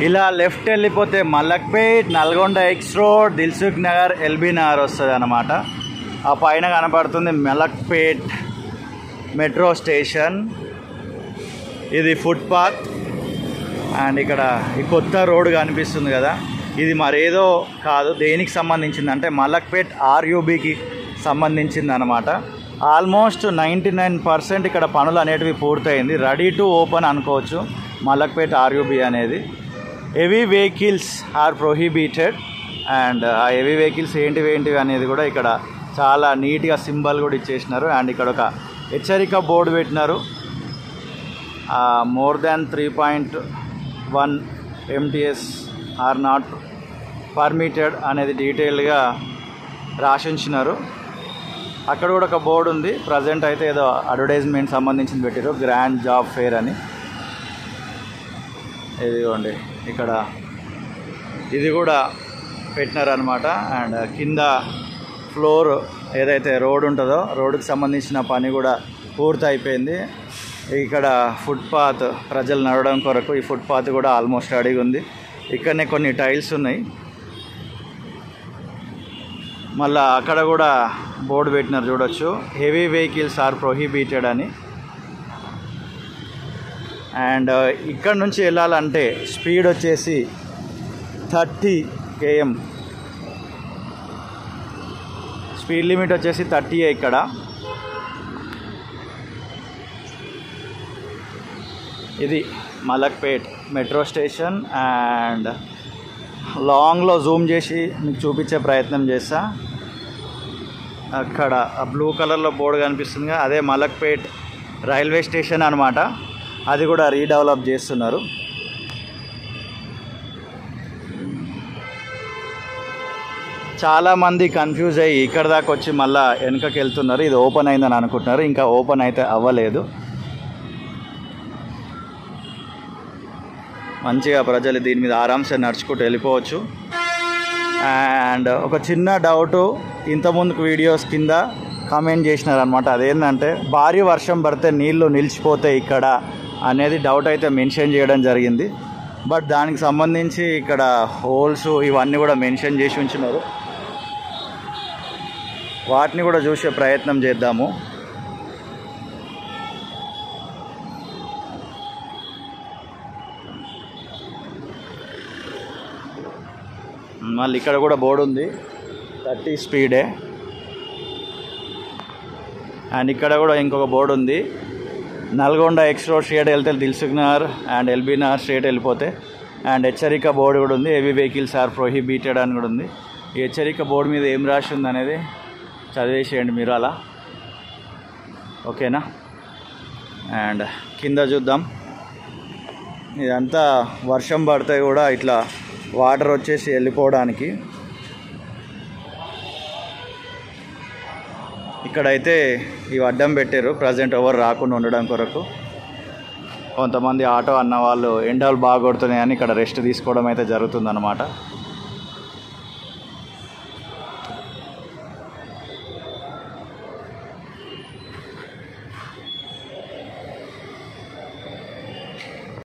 ఇలా లెఫ్ట్ వెళ్ళిపోతే Malakpet, Nalgonda X road, Dilsukh Nagar, LB Nagar వస్తుంది అన్నమాట. ఆ పైన కనపడుతుంది మలక్పేట్ మెట్రో స్టేషన్. ఇది ఫుట్పాత్. అండ్ ఇక్కడ ఈ కొత్త రోడ్ కనిపిస్తుంది కదా, ఇది మరేదో కాదు, దేనికి సంబంధించింది అంటే మలక్పేట్ ఆర్యూబీకి సంబంధించింది అనమాట. ఆల్మోస్ట్ 99% ఇక్కడ పనులు అనేటివి పూర్తయింది, రెడీ టు ఓపెన్ అనుకోవచ్చు మలక్పేట్ ఆర్యూబీ అనేది. Heavy vehicles are prohibited. And ఆ హెవీ వెహికల్స్ ఏంటివి అనేది కూడా ఇక్కడ చాలా నీట్గా సింబల్ కూడా ఇచ్చేసినారు. అండ్ ఇక్కడ ఒక హెచ్చరిక బోర్డు పెట్టినారు, more than 3.1 MTS are not permitted అనేది డీటెయిల్గా రాసి ఉంచినారు. అక్కడ కూడా ఒక బోర్డు ఉంది. ప్రజెంట్ అయితే ఏదో అడ్వర్టైజ్మెంట్ సంబంధించింది పెట్టారు, గ్రాండ్ జాబ్ ఫేర్ అని. ఇదిగోండి ఇక్కడ ఇది కూడా పెట్టినారనమాట. అండ్ కింద ఫ్లోర్ ఏదైతే రోడ్ ఉంటుందో రోడ్డుకి సంబంధించిన పని కూడా పూర్తి అయిపోయింది. ఇక్కడ ఫుట్పాత్ ప్రజలు నడవడం కొరకు ఈ ఫుట్పాత్ కూడా ఆల్మోస్ట్ రెడీగా ఉంది. ఇక్కడనే కొన్ని టైల్స్ ఉన్నాయి. మళ్ళీ అక్కడ కూడా బోర్డు పెట్టినారు చూడొచ్చు, హెవీ వెహికల్స్ ఆర్ ప్రొహిబిటెడ్ అని. అండ్ ఇక్కడ నుంచి వెళ్ళాలంటే స్పీడ్ వచ్చేసి 30 km, స్పీడ్ లిమిట్ వచ్చేసి 30 ఇక్కడ. ఇది మలక్పేట్ మెట్రో స్టేషన్. అండ్ లాంగ్లో జూమ్ చేసి మీకు చూపించే ప్రయత్నం చేస్తా. అక్కడ ఆ బ్లూ కలర్లో బోర్డు కనిపిస్తుందిగా, అదే మలక్పేట్ రైల్వే స్టేషన్ అనమాట. అది కూడా రీడెవలప్ చేస్తున్నారు. చాలామంది కన్ఫ్యూజ్ అయ్యి ఇక్కడ దాకా వచ్చి మళ్ళీ వెనుకకి వెళ్తున్నారు. ఇది ఓపెన్ అయిందని అనుకుంటున్నారు, ఇంకా ఓపెన్ అయితే అవ్వలేదు. మంచిగా ప్రజలు దీని మీద ఆరామ్సే నడుచుకుంటూ వెళ్ళిపోవచ్చు. అండ్ ఒక చిన్న డౌటు ఇంతకుముందుకు వీడియోస్ కింద కామెంట్ చేసినారనమాట. అదేంటంటే భారీ వర్షం పడితే నీళ్ళు నిలిచిపోతాయి ఇక్కడ అనేది డౌట్ అయితే మెన్షన్ చేయడం జరిగింది. బట్ దానికి సంబంధించి ఇక్కడ హోల్స్ ఇవన్నీ కూడా మెన్షన్ చేసి ఉంచినారు. వాటిని కూడా చూసే ప్రయత్నం చేద్దాము. మళ్ళీ ఇక్కడ కూడా బోర్డు ఉంది, 30 స్పీడే. అండ్ ఇక్కడ కూడా ఇంకొక బోర్డు ఉంది, నల్గొండ ఎక్స్ రోడ్ స్ట్రేట్ వెళ్తే Dilsukh Nagar and LB Nagar straight వెళ్ళిపోతే. అండ్ హెచ్చరిక బోర్డు కూడా ఉంది, హెవీ వెహికల్స్ ఆర్ ప్రొహిబిటెడ్ అని కూడా ఉంది. ఈ హెచ్చరిక బోర్డు మీద ఏం రాసి ఉంది అనేది చదివేసేయండి మీరు అలా, ఓకేనా. అండ్ కింద చూద్దాం. ఇదంతా వర్షం పడితే కూడా ఇట్లా వాటర్ వచ్చేసి వెళ్ళిపోవడానికి. ఇక్కడైతే ఇవి అడ్డం పెట్టారు ప్రజెంట్ ఎవరు రాకుండా ఉండడం కొరకు. కొంతమంది ఆటో అన్న వాళ్ళు ఎండలు బాగా కొడుతున్నాయని ఇక్కడ రెస్ట్ తీసుకోవడం అయితే జరుగుతుందన్నమాట.